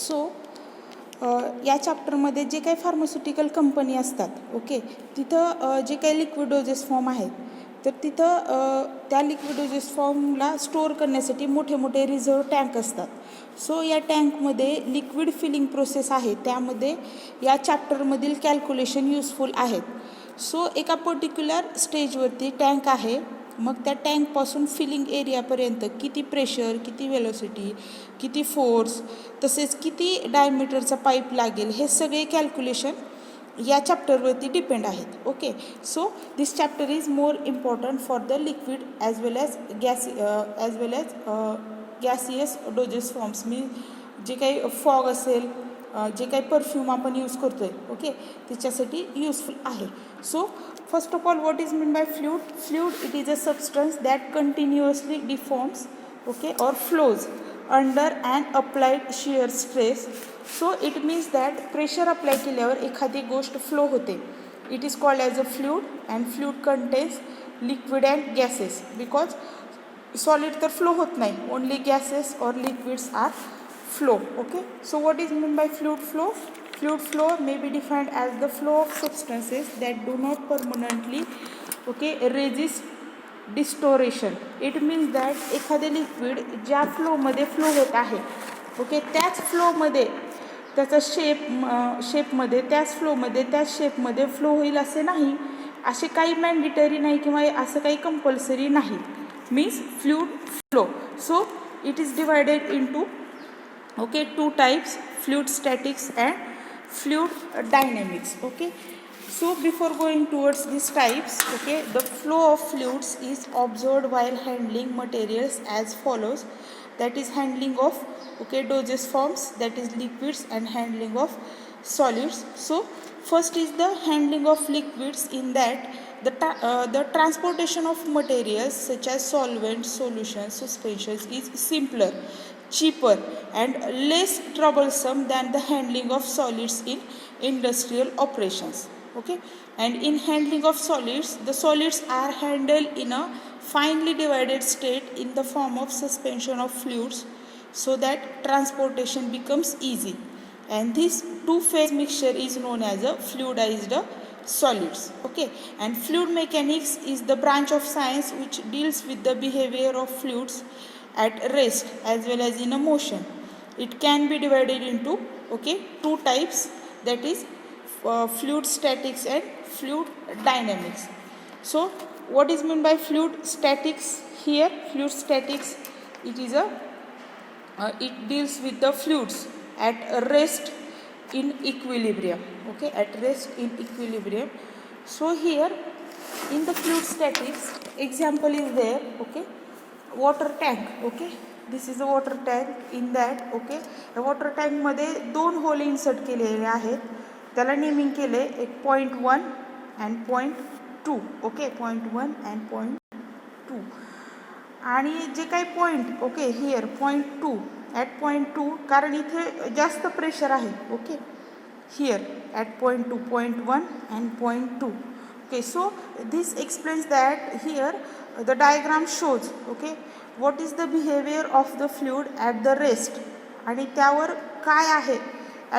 सो या चॅप्टरमध्ये जे काही pharmaceutical company असतात, ओके, तिथं जे काही लिक्विड डोजेस फॉर्म आहेत, तर तिथं त्या लिक्विड डोजेस फॉर्मला स्टोअर करण्यासाठी मोठे मोठे रिझर्व टँक असतात. सो या टँकमध्ये लिक्विड फिलिंग प्रोसेस आहे, त्यामध्ये या चॅप्टरमधील कॅल्क्युलेशन युजफुल आहेत. सो एका पर्टिक्युलर स्टेजवरती टँक आहे, मग त्या टँकपासून फिलिंग एरियापर्यंत किती प्रेशर, किती वेलोसिटी, किती फोर्स, तसेच किती डायमीटरचा पाईप लागेल, हे सगळे कॅल्क्युलेशन या चॅप्टरवरती डिपेंड आहेत. Okay, so this chapter is more important for the liquid as well as gaseous doses forms. मी जे काही फॉग असेल, जे काही परफ्यूम आपण यूज करतो आहे, ओके, त्याच्यासाठी युजफुल आहे. So first of all, what is meant by fluid? Fluid, it is a substance that continuously deforms, okay, or flows under an applied shear stress. So it means that pressure apply केल्यावर एखादी गोष्ट flow होते. It is called as a fluid, and fluid contains liquid and gases, because solid तर flow होत नाही, only gases or liquids are flow. Okay, so what is meant by fluid flow? Fluid flow may be defined as the flow of substances that do not permanently, okay, resist distortion. It means that एखादे liquid ज्या फ्लोमध्ये flow होत आहे, okay, त्याच फ्लोमध्ये त्याचा शेपमध्ये त्याच फ्लोमध्ये त्याच शेपमध्ये flow होईल असे नाही, असे काही मॅन्डेटरी नाही किंवा असं काही कंपल्सरी नाही. Means fluid flow. So it is divided into, okay, two types: fluid statics and fluid dynamics. Okay, so before going towards these types, okay, the flow of fluids is observed while handling materials as follows. That is handling of, okay, dosage forms, that is liquids, and handling of solids. So first is the handling of liquids. In that the transportation of materials such as solvents, solutions, suspensions is simpler, cheaper, and less troublesome than the handling of solids in industrial operations. Okay, and in handling of solids, the solids are handled in a finely divided state in the form of suspension of fluids, so that transportation becomes easy, and this two-phase mixture is known as a fluidized solids. Okay, and fluid mechanics is the branch of science which deals with the behavior of fluids at rest as well as in a motion. It can be divided into, okay, two types, that is fluid statics and fluid dynamics. So what is meant by fluid statics? Here fluid statics, it is it deals with the fluids at rest in equilibrium. Okay, at rest in equilibrium. So here in the fluid statics, example is there, okay, water tank. Okay, this is a water tank. In that, okay, water टँकमध्ये दोन whole insert केलेले आहेत, त्याला naming केले, एक 0.1 and 0.2. Okay, 0.1 and 0.2. आणि जे काही पॉईंट, ओके, हिअर 0.2, ॲट 0.2, कारण इथे जास्त प्रेशर आहे. Okay, here at 0.2, 0.1 and 0.2. Okay, so this explains that here the diagram shows, okay, what is the behavior of the fluid at the rest, आणि त्यावर काय आहे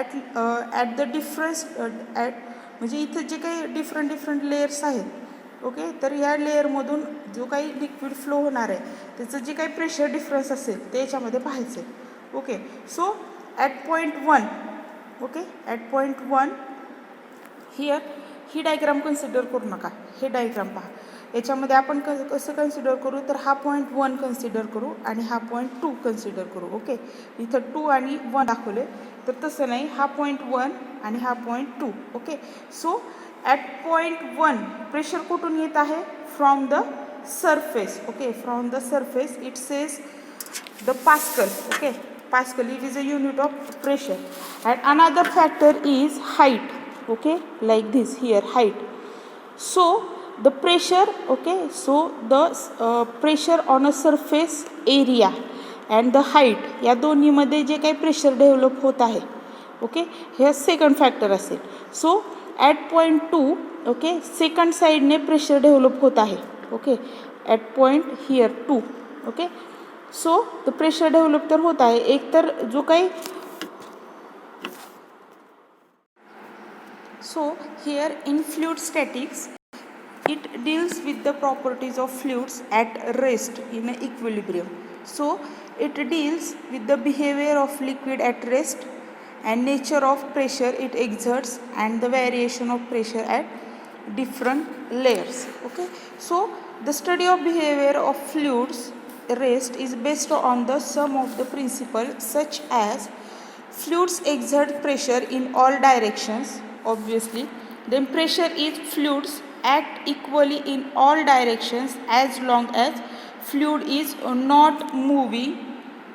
at the difference म्हणजे इथे जे काही डिफरंट लेयर्स आहेत, ओके, तर या लेअरमधून जो काही लिक्विड फ्लो होणार आहे त्याचं जे काही प्रेशर डिफरन्स असेल ते याच्यामध्ये पाहायचं आहे. Okay, so at 0.1, okay, at 0.1 here he diagram consider करू नका, हे डायग्राम पहा. याच्यामध्ये आपण कसं कन्सिडर करू, तर हा 0.1 कन्सिडर करू आणि हा 0.2 कन्सिडर करू. ओके, इथं 2 आणि 1 दाखवले, तर तसं नाही, हा 0.1 आणि हा 0.2. ओके, सो ॲट 0.1 प्रेशर कुठून येत आहे, from the surface. Okay, from the surface it says the pascal. Okay, pascal, it is a unit of pressure. And another factor is height. Okay, like this here, height. So the pressure, okay, so the pressure on a surface area and the height, या दोन्हीमध्ये जे काही pressure develop होत आहे, okay, हे second factor असेल. So at 0.2, okay, second साईडने pressure develop होत आहे. Okay, at point here 2. Okay, so the pressure develop तर होत आहे, एक तर जो काही So here in fluid statics, it deals with the properties of fluids at rest in equilibrium. So it deals with the behavior of liquid at rest and nature of pressure it exerts and the variation of pressure at different layers. Okay, so the study of behavior of fluids rest is based on the sum of the principles such as fluids exert pressure in all directions, obviously. Then pressure is fluids act equally in all directions as long as fluid is not moving.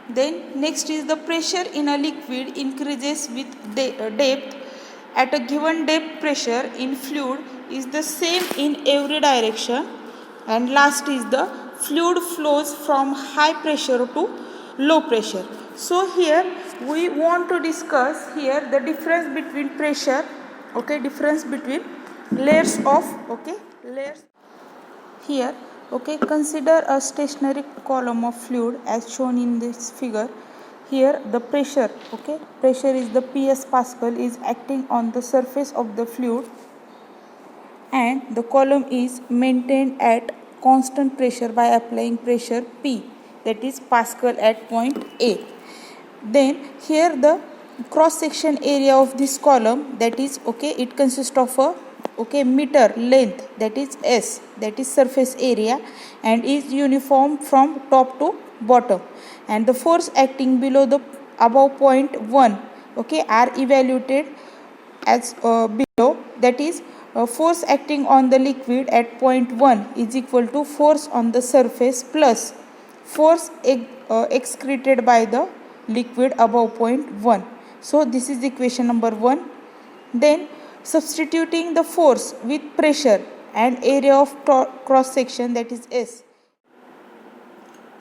Then next is the pressure in a liquid increases with depth. At a given depth, pressure in fluid is the same in every direction. And last is the fluid flows from high pressure to low pressure. So here we want to discuss here the difference between pressure, okay, difference between layers of, okay, layers. Here, okay, consider a stationary column of fluid as shown in this figure. Here the pressure, okay, pressure is the PS Pascal is acting on the surface of the fluid, and the column is maintained at constant pressure by applying pressure P, that is Pascal at point A. Then here the cross section area of this column, that is, okay, it consists of a, okay, meter length, that is S, that is surface area, and is uniform from top to bottom. And the force acting below the above point 1, okay, are evaluated as below, that is force acting on the liquid at point 1 is equal to force on the surface plus force excreted by the liquid above point 1. So this is equation number 1. Then substituting the force with pressure and area of cross section, that is S.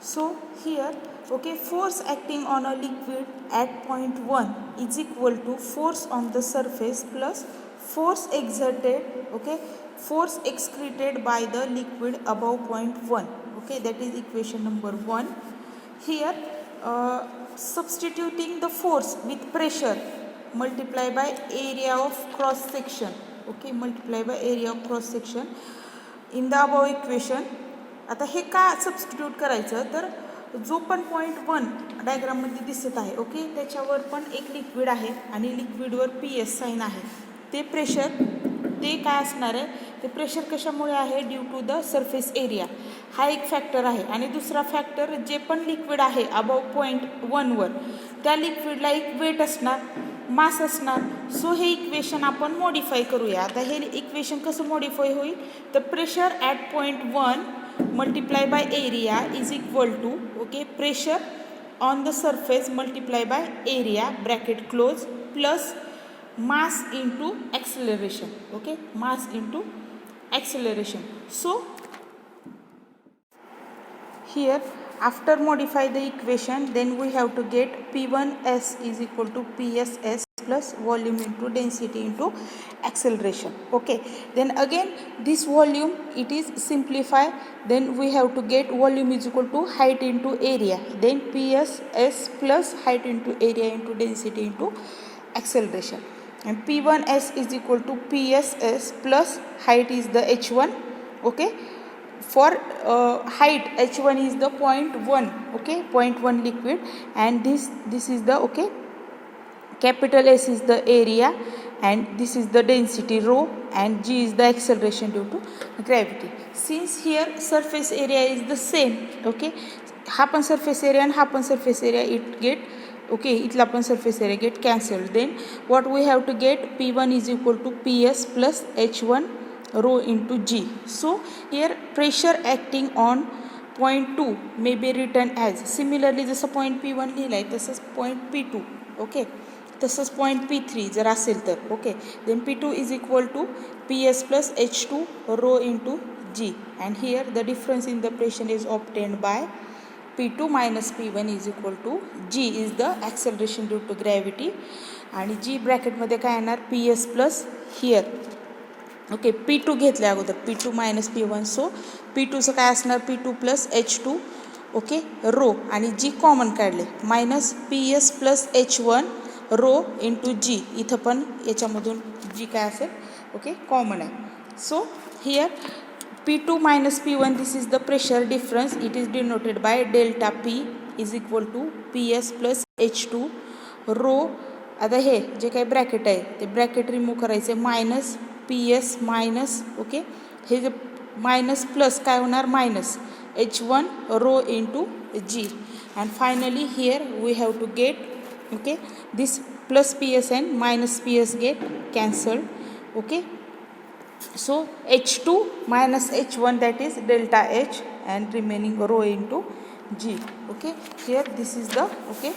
So here, okay, force acting on a liquid at point 1 is equal to force on the surface plus force exerted, okay, force excreted by the liquid above point 1. Okay, that is equation number 1. Here substituting the force with pressure multiply by area of cross section, okay, multiply by area of cross section in the above equation. आता हे का substitute करायचं, तर जो पण point 1 डायग्राममध्ये दिसत आहे, okay, त्याच्यावर पण एक लिक्विड आहे आणि लिक्विडवर PS साईन आहे. ते प्रेशर, ते काय असणार आहे, ते प्रेशर कशामुळे आहे, due to the surface area, हा एक फॅक्टर आहे. आणि दुसरा फॅक्टर, जे पण लिक्विड आहे अबाव पॉईंट 1वर, त्या लिक्विडला एक वेट असणार, मास असणार. सो हे इक्वेशन आपण मॉडिफाय करूया. आता हे इक्वेशन कसं मॉडिफाय होईल, तर pressure at point 1 multiply by area is equal to, okay, pressure on the surface multiply by area bracket close plus mass into acceleration, okay, mass into acceleration. So here after modify the equation, then we have to get P1S is equal to PSS plus volume into density into acceleration. Okay, then again this volume it is simplify, then we have to get volume is equal to height into area, then PSS plus height into area into density into acceleration, and P1S is equal to PSS plus height is the h1, okay. For height h1 is the 0.1, okay, 0.1 liquid, and this is the, okay, capital S is the area, and this is the density rho, and G is the acceleration due to gravity. Since here surface area is the same, okay, हा पण surface area and हा पण surface area it get, okay, इथला पण surface area get cancelled. Then what we have to get, P1 is equal to PS plus H1 rho into G. So here pressure acting on point 2 may be written as, similarly जसं point P1 लिहिलाय तसंच point P2, okay, तसंच point P3 जर असेल तर, okay, then P2 is equal to PS plus H2 rho into G, and here the difference in the pressure is obtained by P2 minus P1 is equal to G is the acceleration due to gravity, आणि G ब्रॅकेटमध्ये काय येणार, PS plus here, okay, P2 घेतले अगोदर, P2 minus P1, सो P2चं काय असणार, P2 plus H2, okay, रो, आणि G common काढले, minus PS plus H1 row into G, इथं पण याच्यामधून G काय असेल, ओके कॉमन आहे. So here P2 minus P1, this is the pressure difference. It is denoted by delta P is equal to PS plus H2 row. आता हे जे काही ब्रॅकेट आहे ते ब्रॅकेट रिमूव्ह करायचे, मायनस PS मायनस ओके, हे जे मायनस प्लस काय होणार minus H1 row into G. And finally here we have to get okay this plus PS and minus PS get cancelled. Okay, so H2 minus H1, that is delta H, and remaining rho into G. Okay, here this is the okay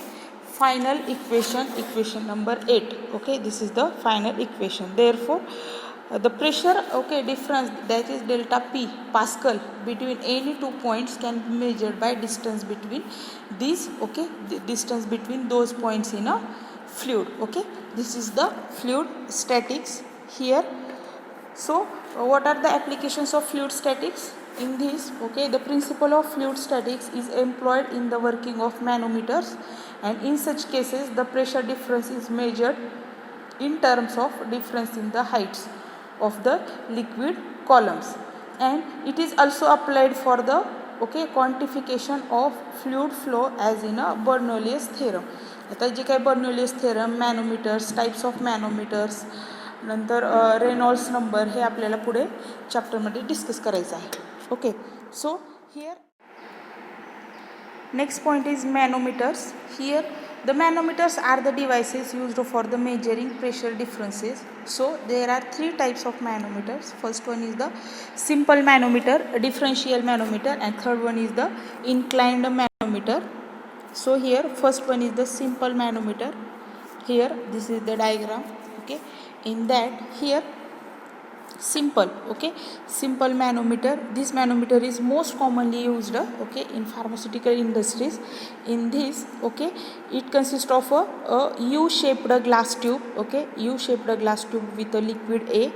final equation number 8. Okay, this is the final equation. Therefore the pressure okay difference, that is delta P Pascal, between any two points can be measured by distance between these, okay, the distance between those points in a fluid. Okay, this is the fluid statics here. So what are the applications of fluid statics in this? Okay, the principle of fluid statics is employed in the working of manometers, and in such cases the pressure difference is measured in terms of difference in the heights of the liquid columns, and it is also applied for the okay quantification of fluid flow as in a Bernoulli's theorem. आता जे काही Bernoulli's theorem, मॅनोमीटर्स, types of मॅनोमीटर्स, नंतर Reynolds number, हे आपल्याला पुढे चॅप्टरमध्ये discuss करायचं आहे. Okay, so here next point is manometers. Here the manometers are the devices used for the measuring pressure differences. So there are three types of manometers. First one is the simple manometer, differential manometer, and third one is the inclined manometer. So here first one is the simple manometer. Here this is the diagram. Okay, in that here simple, okay, simple manometer, this manometer is most commonly used okay in pharmaceutical industries. In this okay it consists of a U-shaped glass tube, okay, U-shaped glass tube with a liquid A,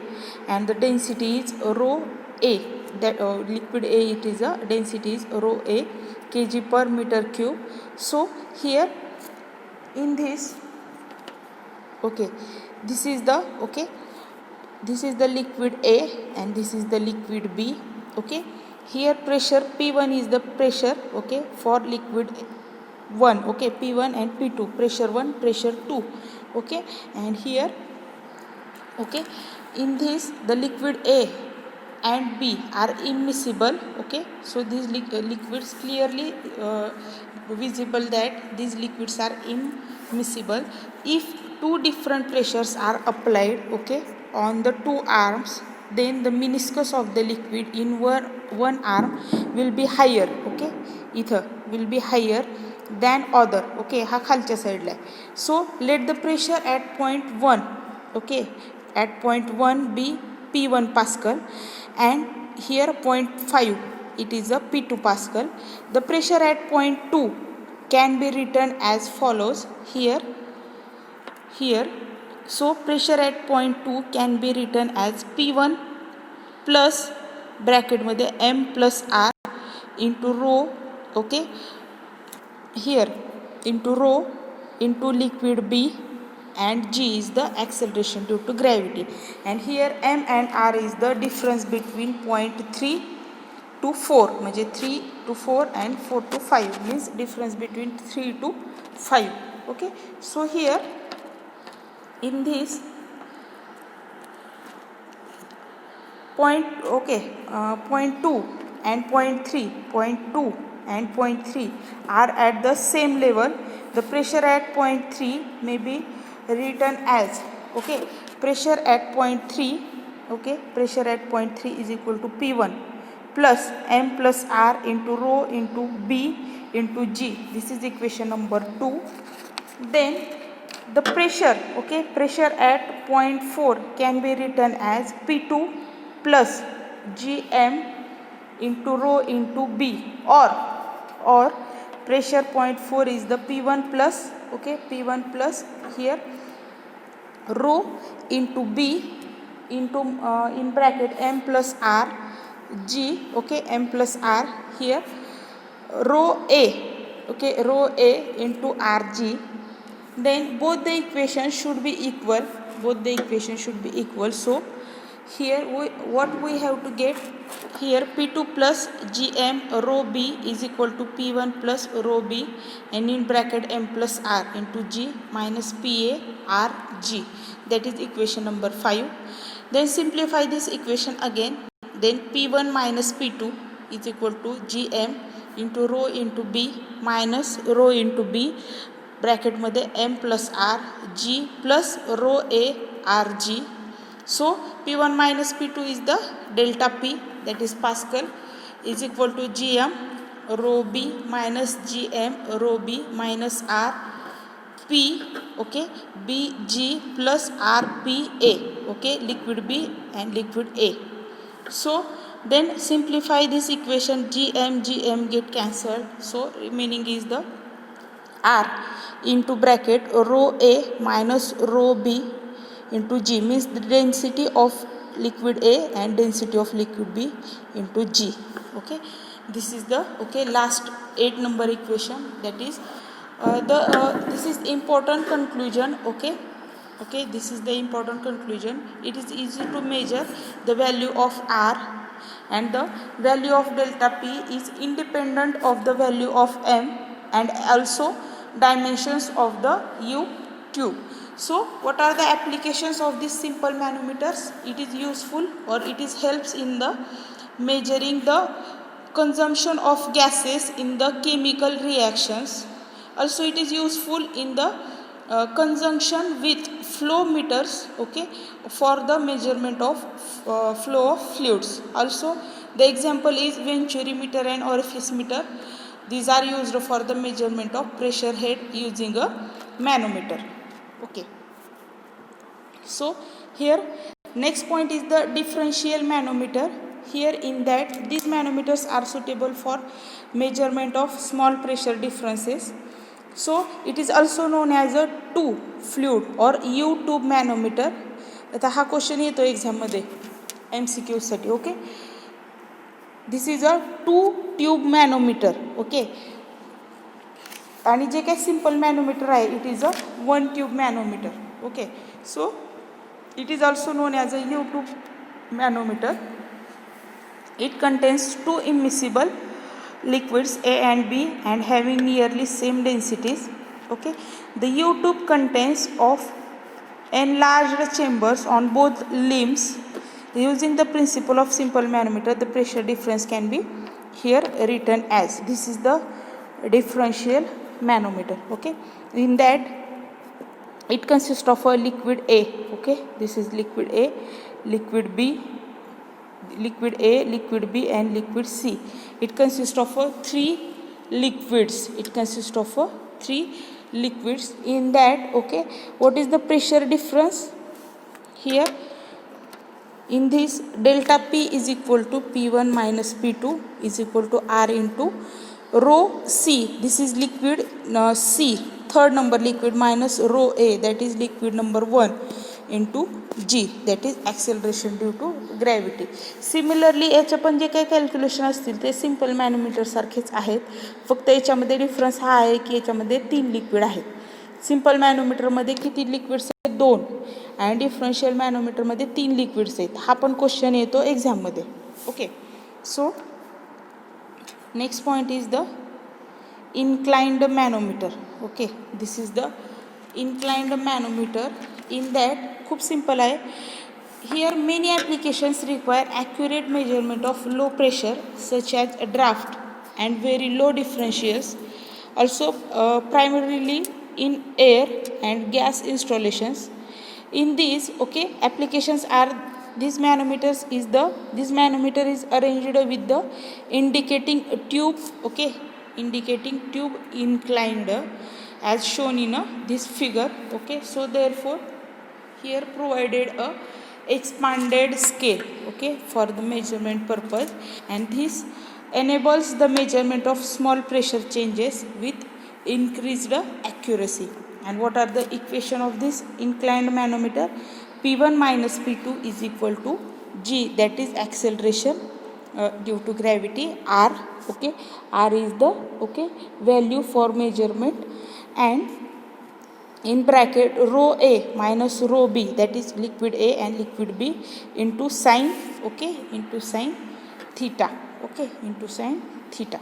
and the density is rho A. That liquid A, it is a density is rho A kg per meter cube. So here in this okay this is the okay this is the liquid A and this is the liquid B. Okay, here pressure P1 is the pressure okay for liquid 1, okay, P1 and P2, pressure 1, pressure 2. Okay, and here okay in this the liquid A and B are immiscible. Okay, so these liquids clearly visible that these liquids are immiscible if two different pressures are applied okay on the two arms. Then the meniscus of the liquid in one arm will be higher, okay, इथं will be higher than other. Okay, हा खालच्या साईडला आहे. So let the pressure at point 1 okay at point 1 be P1 Pascal, and here point 5 it is a P2 Pascal. The pressure at point 2 can be written as follows. Here so pressure at point 2 can be written as P1 plus bracket मध्ये M plus R into rho, okay, here into rho into liquid B, and G is the acceleration due to gravity, and here M and R is the difference between point 3 to 4 म्हणजे 3 to 4 and 4 to 5 means difference between 3 to 5. Okay, so here in this point okay point 2 and point 3, point 2 and point 3 are at the same level. The pressure at point 3 may be written as okay pressure at point 3 okay pressure at point 3 is equal to P1 plus M plus R into rho into B into G. This is equation number 2. Then the pressure okay pressure at point 4 can be written as P2 plus Gm into rho into B, or pressure point 4 is the P1 plus okay P1 plus here rho into B into in bracket M plus R G, okay, M plus R, here rho A okay rho A into RG. Then both the equations should be equal, so here what we have to get, here P2 plus gm rho b is equal to P1 plus rho b, and in bracket m plus r into g minus Pa r g. That is equation number 5. Then simplify this equation again. Then P1 minus P2 is equal to gm into rho into b minus rho into b, bracket मध्ये m plus r g plus rho a r g. So P1 minus P2 is the delta P, that is Pascal, is equal to gm rho b minus gm rho b minus r p, okay, b g plus r p a, okay, liquid b and liquid a. So then simplify this equation, gm get cancelled, so remaining is the r into bracket rho a minus rho b into g, means the density of liquid A and density of liquid B into G. Okay, this is the last 8 number equation. That is this is important conclusion. Okay, this is the important conclusion. It is easy to measure the value of R, and the value of delta P is independent of the value of M and also dimensions of the U tube. So what are the applications of these simple manometers? It is useful, or it is helps in the measuring the consumption of gases in the chemical reactions. Also it is useful in the conjunction with flow meters, okay, for the measurement of flow of fluids. Also the example is venturi meter and orifice meter. These are used for the measurement of pressure head using a manometer. Okay, so here next point is the differential manometer. Here in that these manometers are suitable for measurement of small pressure differences. So it is also known as a two fluid or U tube manometer. आता हा question येतो exam मध्ये MCQ साठी. Okay, this is a two tube manometer. Okay, आणि जे काही simple manometer आहे it is a one tube manometer. Okay, so it is also known as a U-tube manometer. It contains two immiscible liquids A and B and having nearly same densities. Okay, the U-tube contains of enlarged chambers on both limbs. Using the principle of simple manometer, the pressure difference can be here written as, this is the differential manometer. Okay, in that it consists of a liquid A. Okay, this is liquid A, liquid B, liquid A, liquid B and liquid C. It consists of three liquids. It consists of three liquids. In that, okay, what is the pressure difference? Here in this delta P is equal to P1 minus P2 is equal to R into rho C. This is liquid C, third number liquid, minus rho A, that is liquid number 1 into G, that is acceleration due to gravity. Similarly याच्या पण जे काही calculation असतील ते simple मॅनोमीटर सारखेच आहेत, फक्त याच्यामध्ये difference हा आहे की याच्यामध्ये 3 लिक्विड आहेत. सिंपल मॅनोमीटरमध्ये किती लिक्विड्स आहेत? 2, आणि डिफरन्शियल मॅनोमीटरमध्ये 3 लिक्विड्स आहेत. हा पण क्वेश्चन येतो एक्झाममध्ये. Okay, so next point is the inclined manometer. Okay, this is the inclined manometer. In that खूप simple आहे. Here many applications require accurate measurement of low pressure such as draft and very low differentials. Also primarily in air and gas installations. In these, okay, applications are this manometer is arranged with the indicating tube. Okay, indicating tube inclined as shown in this figure. Okay, so therefore here provided a expanded scale, okay, for the measurement purpose, and this enables the measurement of small pressure changes with increased accuracy. And what are the equation of this inclined manometer? P1 minus P2 is equal to G, that is acceleration due to gravity, R. Okay, R is the value for measurement, and in bracket rho A minus rho B, that is liquid A and liquid B, into sine, okay, into sine theta, okay, into sine theta.